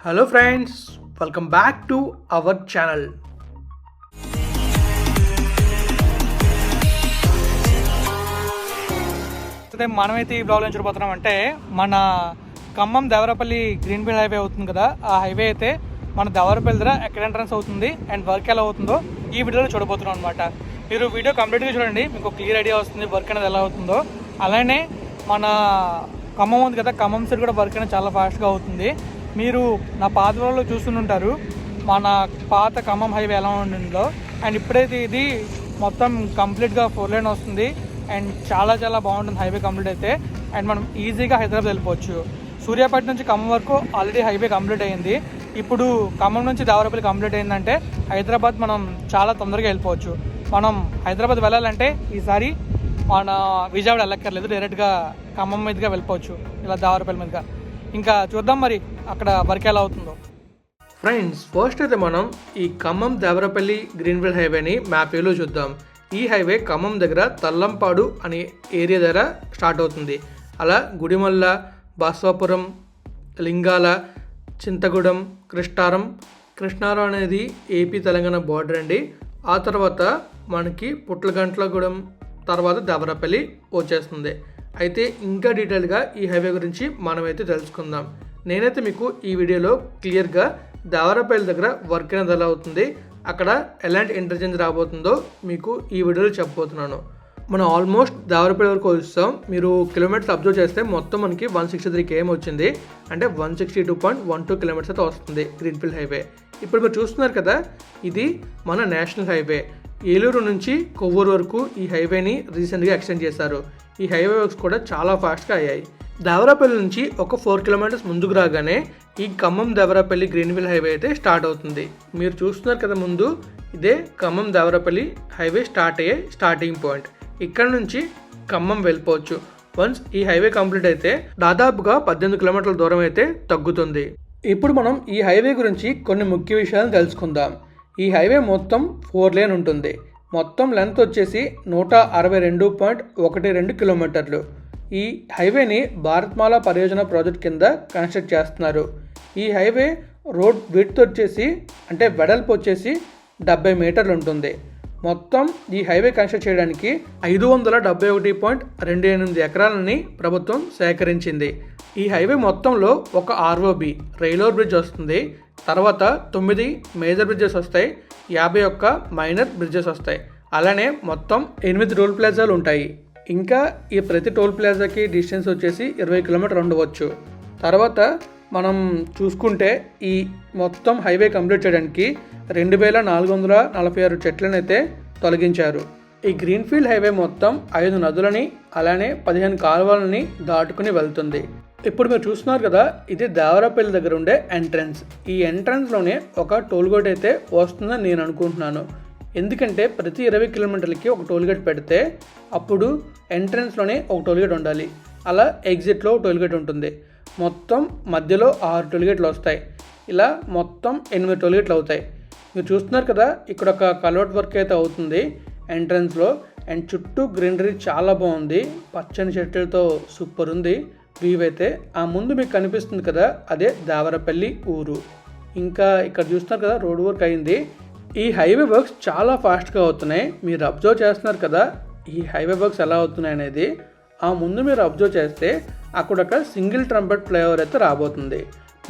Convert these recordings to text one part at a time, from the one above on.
Hello friends, welcome back to our channel. మనమైతే ఈ blog లో చూడబోతున్నాం అంటే మన ఖమ్మం దేవరపల్లి గ్రీన్ఫీల్డ్ హైవే అవుతుంది కదా. ఆ హైవే అయితే మన దేవరపల్లి దగ్గర ఎక్కడ ఎంట్రన్స్ అవుతుంది అండ్ వర్క్ ఎలా అవుతుందో ఈ వీడియోలో చూడబోతున్నాం అనమాట. మీరు వీడియో కంప్లీట్గా చూడండి, మీకు క్లియర్ ఐడియా వస్తుంది వర్క్ అనేది ఎలా అవుతుందో. అలానే మన ఖమ్మం ఉంది కదా, ఖమ్మం సైడ్ కూడా వర్క్ అనేది చాలా ఫాస్ట్గా అవుతుంది. మీరు నా పాత వీడియోలో చూస్తుంటారు మన పాత ఖమ్మం హైవే ఎలా ఉంటుందో. అండ్ ఇప్పుడైతే ఇది మొత్తం కంప్లీట్గా 4 లైన్ వస్తుంది అండ్ చాలా చాలా బాగుంటుంది హైవే కంప్లీట్ అయితే. అండ్ మనం ఈజీగా హైదరాబాద్ వెళ్ళిపోవచ్చు. సూర్యాపేట నుంచి ఖమ్మం వరకు ఆల్రెడీ హైవే కంప్లీట్ అయ్యింది. ఇప్పుడు ఖమ్మం నుంచి దేవరపల్లి కంప్లీట్ అయిందంటే హైదరాబాద్ మనం చాలా తొందరగా వెళ్ళిపోవచ్చు. మనం హైదరాబాద్ వెళ్ళాలంటే ఈసారి మన విజయవాడ వెళ్ళక్కర్లేదు, డైరెక్ట్గా ఖమ్మం మీదుగా వెళ్ళిపోవచ్చు, ఇలా దేవరపల్లి మీదుగా. ఇంకా చూద్దాం మరి అక్కడ వర్క్ ఎలా అవుతుందో. ఫ్రెండ్స్, ఫస్ట్ అయితే మనం ఈ ఖమ్మం దేవరపల్లి గ్రీన్ఫీల్డ్ హైవేని మ్యాప్ వ్యూలో చూద్దాం. ఈ హైవే ఖమ్మం దగ్గర తల్లంపాడు అనే ఏరియా దగ్గర స్టార్ట్ అవుతుంది. అలా గుడిమల్ల, బసవాపురం, లింగాల, చింతగూడెం, కృష్ణారం అనేది ఏపీ తెలంగాణ బార్డర్ అండి. ఆ తర్వాత మనకి పుట్లగంట్లగూడెం, తర్వాత దేవరపల్లి వచ్చేస్తుంది. అయితే ఇంకా డీటెయిల్గా ఈ హైవే గురించి మనమైతే తెలుసుకుందాం. నేనైతే మీకు ఈ వీడియోలో క్లియర్గా దేవరపల్లి దగ్గర వర్క్ అనేది ఎలా అవుతుంది, అక్కడ ఎలాంటి ఇంటర్చేంజ్ రాబోతుందో మీకు ఈ వీడియోలో చెప్పబోతున్నాను. మనం ఆల్మోస్ట్ దేవరపల్లి వరకు వస్తాం. మీరు కిలోమీటర్స్ అబ్జర్వ్ చేస్తే మొత్తం మనకి 163 km వచ్చింది, అంటే 162.12 కిలోమీటర్స్ అయితే వస్తుంది గ్రీన్ఫీల్డ్ హైవే. ఇప్పుడు మీరు చూస్తున్నారు కదా, ఇది మన నేషనల్ హైవే. ఏలూరు నుంచి కొవ్వూరు వరకు ఈ హైవేని రీసెంట్గా ఎక్స్టెండ్ చేశారు. ఈ హైవే వర్క్స్ కూడా చాలా ఫాస్ట్గా అయ్యాయి. దేవరపల్లి నుంచి ఒక 4 kilometers ముందుకు రాగానే ఈ ఖమ్మం దేవరపల్లి గ్రీన్ఫీల్డ్ హైవే అయితే స్టార్ట్ అవుతుంది. మీరు చూస్తున్నారు కదా ముందు, ఇదే ఖమ్మం దేవరపల్లి హైవే స్టార్ట్ అయ్యే స్టార్టింగ్ పాయింట్. ఇక్కడ నుంచి ఖమ్మం వెళ్ళిపోవచ్చు. వన్స్ ఈ హైవే కంప్లీట్ అయితే దాదాపుగా 18 kilometers దూరం అయితే తగ్గుతుంది. ఇప్పుడు మనం ఈ హైవే గురించి కొన్ని ముఖ్య విషయాలను తెలుసుకుందాం. ఈ హైవే మొత్తం 4 lane ఉంటుంది. మొత్తం లెంత్ వచ్చేసి 162.12 kilometers. ఈ హైవేని భారత్మాల పరియోజన ప్రాజెక్ట్ కింద కన్స్ట్రక్ట్ చేస్తున్నారు. ఈ హైవే రోడ్ విడ్త్ వచ్చేసి, అంటే వెడల్పు వచ్చేసి 70 మీటర్లు ఉంటుంది. మొత్తం ఈ హైవే కన్స్ట్రక్ట్ చేయడానికి 571.28 ఎకరాలని ప్రభుత్వం సేకరించింది. ఈ హైవే మొత్తంలో ఒక ROB రైల్వే బ్రిడ్జ్ వస్తుంది, తర్వాత 9 మేజర్ బ్రిడ్జెస్ వస్తాయి, 51 మైనర్ బ్రిడ్జెస్ వస్తాయి. అలానే మొత్తం 8 టోల్ ప్లాజాలు ఉంటాయి. ఇంకా ఈ ప్రతి టోల్ ప్లాజాకి డిస్టెన్స్ వచ్చేసి 20 kilometers ఉండవచ్చు. తర్వాత మనం చూసుకుంటే ఈ మొత్తం హైవే కంప్లీట్ చేయడానికి 2446 చెట్లను అయితే తొలగించారు. ఈ గ్రీన్ఫీల్డ్ హైవే మొత్తం 5 నదులని అలానే 15 కాలువలని దాటుకుని వెళ్తుంది. ఇప్పుడు మీరు చూస్తున్నారు కదా, ఇది దేవరపల్లి దగ్గర ఉండే ఎంట్రన్స్. ఈ ఎంట్రన్స్లోనే ఒక టోల్ గేట్ అయితే వస్తుందని నేను అనుకుంటున్నాను. ఎందుకంటే ప్రతి 20 kilometersకి ఒక టోల్ గేట్ పెడితే అప్పుడు ఎంట్రన్స్లోనే ఒక టోల్ గేట్ ఉండాలి. అలా ఎగ్జిట్లో టోల్ గేట్ ఉంటుంది. మొత్తం మధ్యలో 6 టోల్ గేట్లు వస్తాయి. ఇలా మొత్తం 8 టోల్ గేట్లు అవుతాయి. మీరు చూస్తున్నారు కదా, ఇక్కడ ఒక కల్వర్ట్ వర్క్ అయితే అవుతుంది ఎంట్రన్స్లో. అండ్ చుట్టూ గ్రీనరీ చాలా బాగుంది, పచ్చని చెట్లతో సూపర్ ఉంది వ్యూ అయితే. ఆ ముందు మీకు కనిపిస్తుంది కదా, అదే దేవరపల్లి ఊరు. ఇంకా ఇక్కడ చూస్తున్నారు కదా, రోడ్ వర్క్ అయింది. ఈ హైవే వర్క్స్ చాలా ఫాస్ట్గా అవుతున్నాయి. మీరు అబ్జర్వ్ చేస్తున్నారు కదా ఈ హైవే వర్క్స్ ఎలా అవుతున్నాయి అనేది. ఆ ముందు మీరు అబ్జర్వ్ చేస్తే అక్కడ సింగిల్ ట్రంపెట్ ఫ్లైఓవర్ అయితే రాబోతుంది.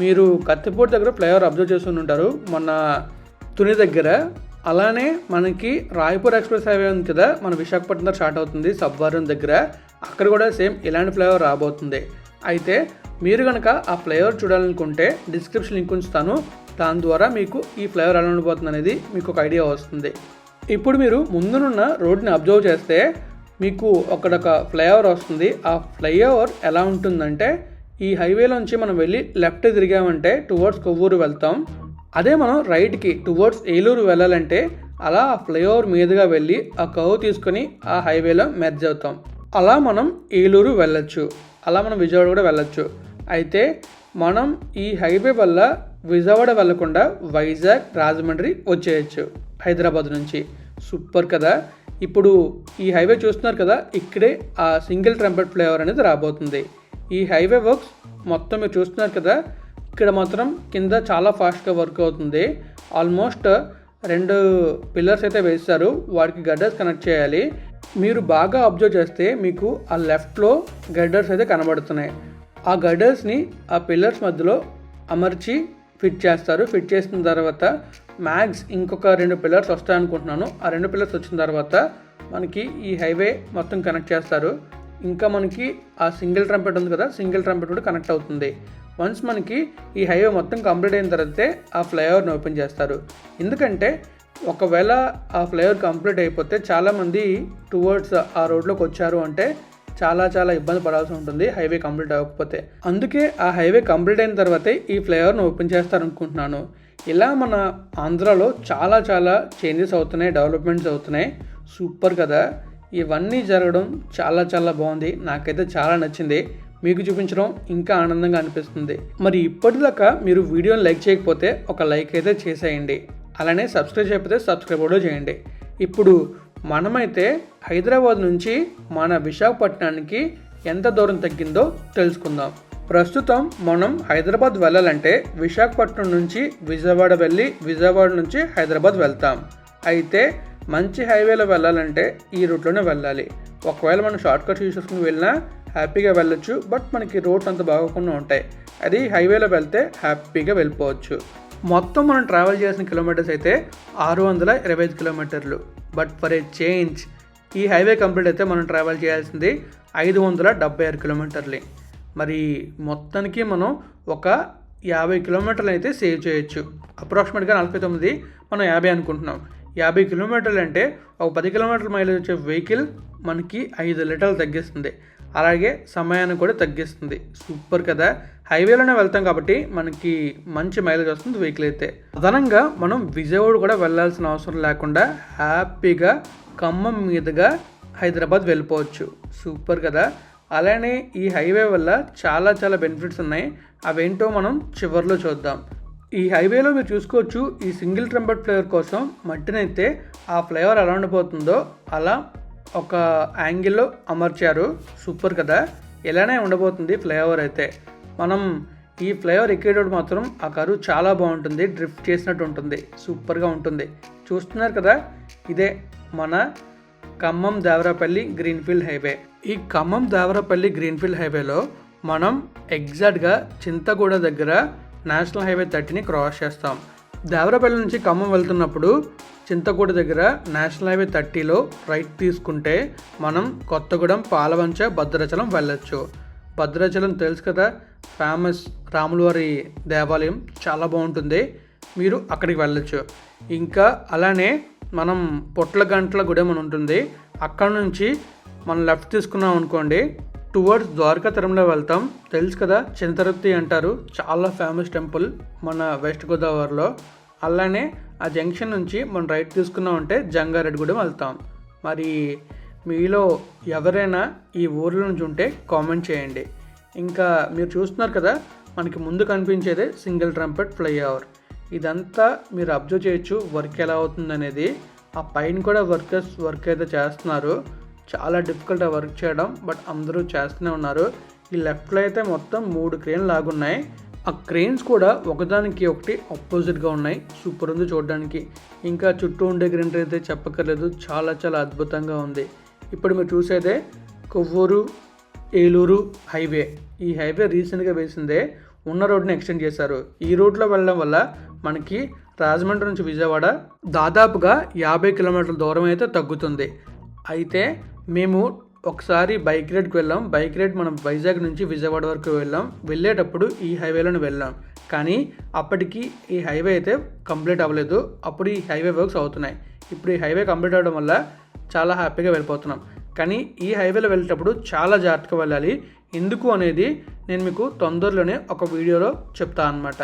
మీరు కత్తిపూడి దగ్గర ఫ్లైఓవర్ అబ్జర్వ్ చేస్తూ ఉంటారు మన తుని దగ్గర. అలానే మనకి రాయపూర్ ఎక్స్ప్రెస్ హైవే ఉంది కదా, మన విశాఖపట్నం దగ్గర స్టార్ట్ అవుతుంది సబ్వారం దగ్గర. అక్కడ కూడా సేమ్ ఇలాంటి ఫ్లైఓవర్ రాబోతుంది. అయితే మీరు కనుక ఆ ఫ్లైఓవర్ చూడాలనుకుంటే డిస్క్రిప్షన్ లింక్ ఉంచుతాను. దాని ద్వారా మీకు ఈ ఫ్లైఓవర్ ఎలా ఉండిపోతుంది అనేది మీకు ఒక ఐడియా వస్తుంది. ఇప్పుడు మీరు ముందునున్న రోడ్ని అబ్జర్వ్ చేస్తే మీకు అక్కడొక ఫ్లైఓవర్ వస్తుంది. ఆ ఫ్లైఓవర్ ఎలా ఉంటుందంటే, ఈ హైవేలోంచి మనం వెళ్ళి లెఫ్ట్ తిరిగామంటే టువర్డ్స్ కొవ్వూరు వెళ్తాం. అదే మనం రైట్కి టువర్డ్స్ ఏలూరు వెళ్ళాలంటే అలా ఆ ఫ్లైఓవర్ మీదుగా వెళ్ళి ఆ కర్వ్ తీసుకొని ఆ హైవేలో మెర్జ్ అవుతాం. అలా మనం ఏలూరు వెళ్ళొచ్చు, అలా మనం విజయవాడ కూడా వెళ్ళొచ్చు. అయితే మనం ఈ హైవే వల్ల విజయవాడ వెళ్లకుండా వైజాగ్, రాజమండ్రి వచ్చేయచ్చు హైదరాబాద్ నుంచి. సూపర్ కదా. ఇప్పుడు ఈ హైవే చూస్తున్నారు కదా, ఇక్కడే ఆ సింగిల్ ట్రంపెట్ ఫ్లైఓవర్ అనేది రాబోతుంది. ఈ హైవే వర్క్స్ మొత్తం మీరు చూస్తున్నారు కదా, ఇక్కడ మాత్రం కింద చాలా ఫాస్ట్గా వర్క్ అవుతుంది. ఆల్మోస్ట్ 2 పిల్లర్స్ అయితే వేస్తారు, వాటికి గడ్డర్స్ కనెక్ట్ చేయాలి. మీరు బాగా అబ్జర్వ్ చేస్తే మీకు ఆ లెఫ్ట్లో గడ్డర్స్ అయితే కనబడుతున్నాయి. ఆ గడ్డర్స్ని ఆ పిల్లర్స్ మధ్యలో అమర్చి ఫిట్ చేస్తారు. ఫిట్ చేసిన తర్వాత మ్యాక్స్ ఇంకొక 2 పిల్లర్స్ వస్తాయనుకుంటున్నాను. ఆ 2 పిల్లర్స్ వచ్చిన తర్వాత మనకి ఈ హైవే మొత్తం కనెక్ట్ చేస్తారు. ఇంకా మనకి ఆ సింగిల్ ట్రంపెట్ ఉంది కదా, సింగిల్ ట్రంపెట్ కూడా కనెక్ట్ అవుతుంది. వన్స్ మనకి ఈ హైవే మొత్తం కంప్లీట్ అయిన తర్వాతే ఆ ఫ్లైఓవర్ని ఓపెన్ చేస్తారు. ఎందుకంటే ఒకవేళ ఆ ఫ్లైఓవర్ కంప్లీట్ అయిపోతే చాలామంది టువర్డ్స్ ఆ రోడ్లోకి వచ్చారు అంటే చాలా ఇబ్బంది పడాల్సి ఉంటుంది హైవే కంప్లీట్ అవ్వకపోతే. అందుకే ఆ హైవే కంప్లీట్ అయిన తర్వాతే ఈ ఫ్లైఓవర్ని ఓపెన్ చేస్తారనుకుంటున్నాను. ఇలా మన ఆంధ్రాలో చాలా చేంజెస్ అవుతున్నాయి, డెవలప్మెంట్స్ అవుతున్నాయి. సూపర్ కదా, ఇవన్నీ జరగడం చాలా బాగుంది. నాకైతే చాలా నచ్చింది. మీకు చూపించడం ఇంకా ఆనందంగా అనిపిస్తుంది. మరి ఇప్పటిదాకా మీరు వీడియోని లైక్ చేయకపోతే ఒక లైక్ అయితే చేసేయండి. అలానే సబ్స్క్రైబ్ చేయకపోతే సబ్స్క్రైబ్ కూడా చేయండి. ఇప్పుడు మనమైతే హైదరాబాద్ నుంచి మన విశాఖపట్నానికి ఎంత దూరం తగ్గిందో తెలుసుకుందాం. ప్రస్తుతం మనం హైదరాబాద్ వెళ్ళాలంటే విశాఖపట్నం నుంచి విజయవాడ వెళ్ళి విజయవాడ నుంచి హైదరాబాద్ వెళ్తాం. అయితే మంచి హైవేలో వెళ్ళాలంటే ఈ రూట్లోనే వెళ్ళాలి. ఒకవేళ మనం షార్ట్ కట్ యూస్ చేసుకుని వెళ్ళినా హ్యాపీగా వెళ్ళొచ్చు, బట్ మనకి రోడ్స్ అంత బాగోకుండా ఉంటాయి. అది హైవేలో వెళ్తే హ్యాపీగా వెళ్ళిపోవచ్చు. మొత్తం మనం ట్రావెల్ చేసిన కిలోమీటర్స్ అయితే 625 కిలోమీటర్లు. బట్ ఫర్ ఏ చేంజ్ ఈ హైవే కంప్లీట్ అయితే మనం ట్రావెల్ చేయాల్సింది 576 కిలోమీటర్లు. మరి మొత్తానికి మనం ఒక 50 కిలోమీటర్లు అయితే సేవ్ చేయొచ్చు. అప్రాక్సిమేట్గా 49, మనం 50 అనుకుంటున్నాం. 50 కిలోమీటర్లు అంటే ఒక 10 కిలోమీటర్ల మైలేజ్ వచ్చే వెహికల్ మనకి 5 లీటర్లు తగ్గిస్తుంది. అలాగే సమయాన్ని కూడా తగ్గిస్తుంది. సూపర్ కదా, హైవేలోనే వెళ్తాం కాబట్టి మనకి మంచి మైలేజ్ వస్తుంది వెహికల్ అయితే. అదనంగా మనం విజయవాడ కూడా వెళ్ళాల్సిన అవసరం లేకుండా హ్యాపీగా ఖమ్మం మీదుగా హైదరాబాద్ వెళ్ళిపోవచ్చు. సూపర్ కదా. అలానే ఈ హైవే వల్ల చాలా బెనిఫిట్స్ ఉన్నాయి. అవేంటో మనం చివరిలో చూద్దాం. ఈ హైవేలో మీరు చూసుకోవచ్చు, ఈ సింగిల్ ట్రంపెట్ ఫ్లైఓవర్ కోసం మట్టినైతే ఆ ఫ్లైఓవర్ ఎలా ఉండిపోతుందో అలా ఒక యాంగిల్లో అమర్చారు. సూపర్ కదా, ఇలానే ఉండబోతుంది ఫ్లైఓవర్ అయితే. మనం ఈ ఫ్లైఓవర్ ఎక్కేటప్పుడు మాత్రం ఆ కరువు చాలా బాగుంటుంది, డ్రిఫ్ట్ చేసినట్టు ఉంటుంది, సూపర్గా ఉంటుంది. చూస్తున్నారు కదా, ఇదే మన ఖమ్మం దేవరాపల్లి గ్రీన్ఫీల్డ్ హైవే. ఈ ఖమ్మం దేవరాపల్లి గ్రీన్ఫీల్డ్ హైవేలో మనం ఎగ్జాక్ట్గా చింతగూడ దగ్గర నేషనల్ హైవే 30ని క్రాస్ చేస్తాం. దేవరాపల్లి నుంచి ఖమ్మం వెళ్తున్నప్పుడు చింతగూడ దగ్గర నేషనల్ హైవే 30లో రైట్ తీసుకుంటే మనం కొత్తగూడెం, పాలవంచ, భద్రాచలం వెళ్ళొచ్చు. భద్రాచలం తెలుసు కదా, ఫేమస్ రాములవారి దేవాలయం, చాలా బాగుంటుంది. మీరు అక్కడికి వెళ్ళొచ్చు. ఇంకా అలానే మనం పొట్లగంట్ల గుడెం అని ఉంటుంది, అక్కడ నుంచి మనం లెఫ్ట్ తీసుకున్నాం అనుకోండి, టువర్డ్స్ ద్వారకా తిరుమల వెళ్తాం. తెలుసు కదా, చింతరుత్తి అంటారు, చాలా ఫేమస్ టెంపుల్ మన వెస్ట్ గోదావరిలో. అలానే ఆ జంక్షన్ నుంచి మనం రైట్ తీసుకున్నామంటే జంగారెడ్డిగూడెం వెళ్తాం. మరి మీలో ఎవరైనా ఈ ఊర్ల నుంచి ఉంటే కామెంట్ చేయండి. ఇంకా మీరు చూస్తున్నారు కదా, మనకి ముందు కనిపించేదే సింగిల్ ట్రంపెట్ ఫ్లైఓవర్. ఇదంతా మీరు అబ్జర్వ్ చేయొచ్చు వర్క్ ఎలా అవుతుందనేది. ఆ పైన కూడా వర్క్ అయితే చేస్తున్నారు. చాలా డిఫికల్ట్ ఆ వర్క్ చేయడం, బట్ అందరూ చేస్తూనే ఉన్నారు. ఈ లెఫ్ట్లో అయితే మొత్తం 3 క్రేన్లు లాగున్నాయి. ఆ క్రేన్స్ కూడా ఒకదానికి ఒకటి ఆపోజిట్గా ఉన్నాయి. సూపర్ ఉంది చూడడానికి. ఇంకా చుట్టూ ఉండే గ్రీనరీ అయితే చెప్పక్కర్లేదు, చాలా అద్భుతంగా ఉంది. ఇప్పుడు మీరు చూసేదే కొవ్వూరు ఏలూరు హైవే. ఈ హైవే రీసెంట్గా వేసిందే, ఉన్న రోడ్ని ఎక్స్టెండ్ చేశారు. ఈ రోడ్లో వెళ్ళడం వల్ల మనకి రాజమండ్రి నుంచి విజయవాడ దాదాపుగా 50 కిలోమీటర్ల దూరం అయితే తగ్గుతుంది. అయితే మేము ఒకసారి బైక్ రైడ్కి వెళ్ళాం. బైక్ రైడ్ మనం వైజాగ్ నుంచి విజయవాడ వరకు వెళ్ళేటప్పుడు ఈ హైవేలోనే వెళ్ళాం. కానీ అప్పటికి ఈ హైవే అయితే కంప్లీట్ అవ్వలేదు. అప్పుడు ఈ హైవే వర్క్స్ అవుతున్నాయి. ఇప్పుడు ఈ హైవే కంప్లీట్ అవ్వడం వల్ల చాలా హ్యాపీగా వెళ్ళిపోతున్నాం. కానీ ఈ హైవేలో వెళ్ళేటప్పుడు చాలా జాగ్రత్తగా వెళ్ళాలి. ఎందుకు అనేది నేను మీకు తొందరలోనే ఒక వీడియోలో చెప్తాను అన్నమాట.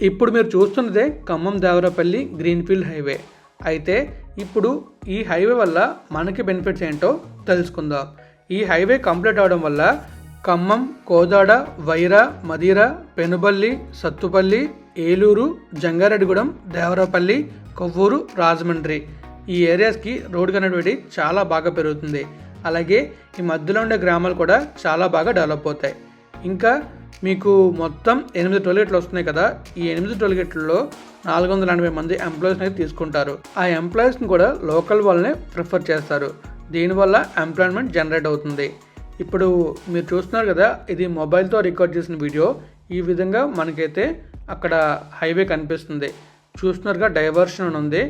ఇప్పుడు మీరు చూస్తున్నదే ఖమ్మం దేవరాపల్లి గ్రీన్ఫీల్డ్ హైవే. అయితే ఇప్పుడు ఈ హైవే వల్ల మనకి బెనిఫిట్స్ ఏంటో తెలుసుకుందాం. ఈ హైవే కంప్లీట్ అవడం వల్ల ఖమ్మం, కోదాడ, వైరా, మదిర, పెనుబల్లి, సత్తుపల్లి, ఏలూరు, జంగారెడ్డిగూడెం, దేవరాపల్లి, కొవ్వూరు, రాజమండ్రి ఈ ఏరియాస్కి రోడ్ కనెక్టివిటీ చాలా బాగా పెరుగుతుంది. అలాగే ఈ మధ్యలో ఉండే గ్రామాలు కూడా చాలా బాగా డెవలప్ అవుతాయి. ఇంకా మీకు మొత్తం 8 టోల్గేట్లు వస్తున్నాయి కదా. ఈ 8 టోల్గేట్లలో 480 మంది ఎంప్లాయీస్ని అయితే తీసుకుంటారు. ఆ ఎంప్లాయీస్ని కూడా లోకల్ వాళ్ళనే ప్రిఫర్ చేస్తారు. దీనివల్ల ఎంప్లాయ్మెంట్ జనరేట్ అవుతుంది. ఇప్పుడు మీరు చూస్తున్నారు కదా, ఇది మొబైల్తో రికార్డ్ చేసిన వీడియో. ఈ విధంగా మనకైతే అక్కడ హైవే కనిపిస్తుంది. చూస్తున్నారుగా, డైవర్షన్ అని ఉంది.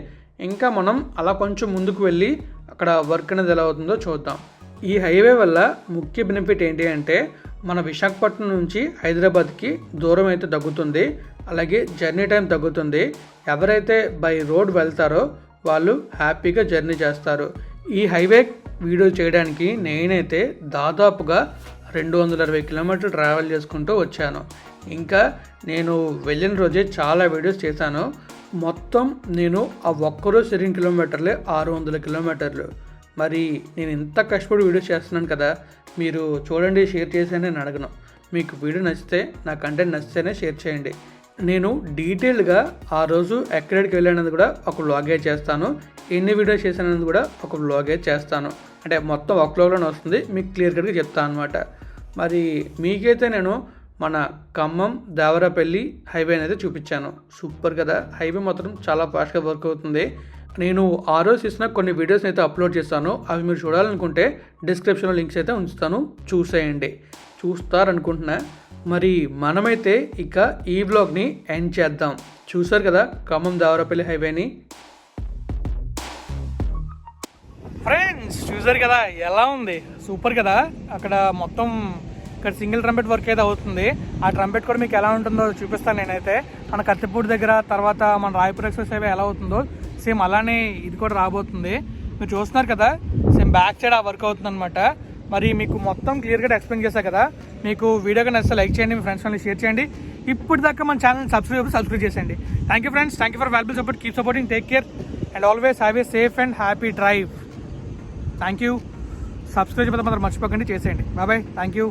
ఇంకా మనం అలా కొంచెం ముందుకు వెళ్ళి అక్కడ వర్క్ అనేది ఎలా అవుతుందో చూద్దాం. ఈ హైవే వల్ల ముఖ్య బెనిఫిట్ ఏంటి అంటే మన విశాఖపట్నం నుంచి హైదరాబాద్కి దూరం అయితే తగ్గుతుంది. అలాగే జర్నీ టైం తగ్గుతుంది. ఎవరైతే బై రోడ్ వెళ్తారో వాళ్ళు హ్యాపీగా జర్నీ చేస్తారు. ఈ హైవే వీడియో చేయడానికి నేనైతే దాదాపుగా 220 కిలోమీటర్లు ట్రావెల్ చేసుకుంటూ వచ్చాను. ఇంకా నేను వెళ్ళిన రోజే చాలా వీడియోస్ చేశాను. మొత్తం నేను ఆ ఒక్కరోజు 20 కిలోమీటర్లే 600 కిలోమీటర్లు. మరి నేను ఇంత కష్టపడి వీడియోస్ చేస్తున్నాను కదా, మీరు చూడండి, షేర్ చేసేనే నేను అడగను. మీకు వీడియో నచ్చితే, నా కంటెంట్ నచ్చితేనే షేర్ చేయండి. నేను డీటెయిల్గా ఆ రోజు ఎక్కడికి వెళ్ళానది కూడా ఒక వ్లాగే చేస్తాను. ఎన్ని వీడియోస్ చేశానది కూడా ఒక వ్లాగే చేస్తాను. అంటే మొత్తం ఒక వ్లాగ్లోనే వస్తుంది, మీకు క్లియర్ కట్గా చెప్తాను అనమాట. మరి మీకైతే నేను మన ఖమ్మం దేవరాపల్లి హైవే అనేది చూపించాను. సూపర్ కదా, హైవే మాత్రం చాలా ఫాస్ట్గా వర్క్ అవుతుంది. నేను ఆ రోజు ఇచ్చిన కొన్ని వీడియోస్ అయితే అప్లోడ్ చేస్తాను. అవి మీరు చూడాలనుకుంటే డిస్క్రిప్షన్లో లింక్స్ అయితే ఉంచుతాను, చూసేయండి. చూస్తారనుకుంటున్నా. మరి మనమైతే ఇక ఈ వ్లాగ్ని ఎండ్ చేద్దాం. చూసారు కదా ఖమ్మం దేవరాపల్లి హైవేని. ఫ్రెండ్స్ చూసారు కదా ఎలా ఉంది, సూపర్ కదా. అక్కడ మొత్తం ఇక్కడ సింగిల్ ట్రంపెట్ వర్క్ అయితే అవుతుంది. ఆ ట్రంపెట్ కూడా మీకు ఎలా ఉంటుందో చూపిస్తాను నేనైతే. మన కత్తిపూడి దగ్గర, తర్వాత మన రాయపూర్ ఎక్స్ప్రెస్ హైవే ఎలా అవుతుందో సేమ్ అలానే ఇది కూడా రాబోతుంది. మీరు చూస్తున్నారు కదా, సేమ్ బ్యాక్ సైడ్ ఆ వర్క్ అవుతుంది అనమాట. మరి మీకు మొత్తం క్లియర్గా ఎక్స్ప్లెయిన్ చేశాను కదా. మీకు వీడియోగా నచ్చితే లైక్ చేయండి, మీ ఫ్రెండ్స్ వాళ్ళని షేర్ చేయండి. ఇప్పుడు దాకా మన ఛానల్ సబ్స్క్రైబ్ చేసేయండి. Thank you friends, thank you for valuable support. Keep supporting, take care and always have a safe and happy drive. Thank you. Subscribe చేయడం మాత్రం మర్చిపోకండి, చేసేయండి. Bye, thank you.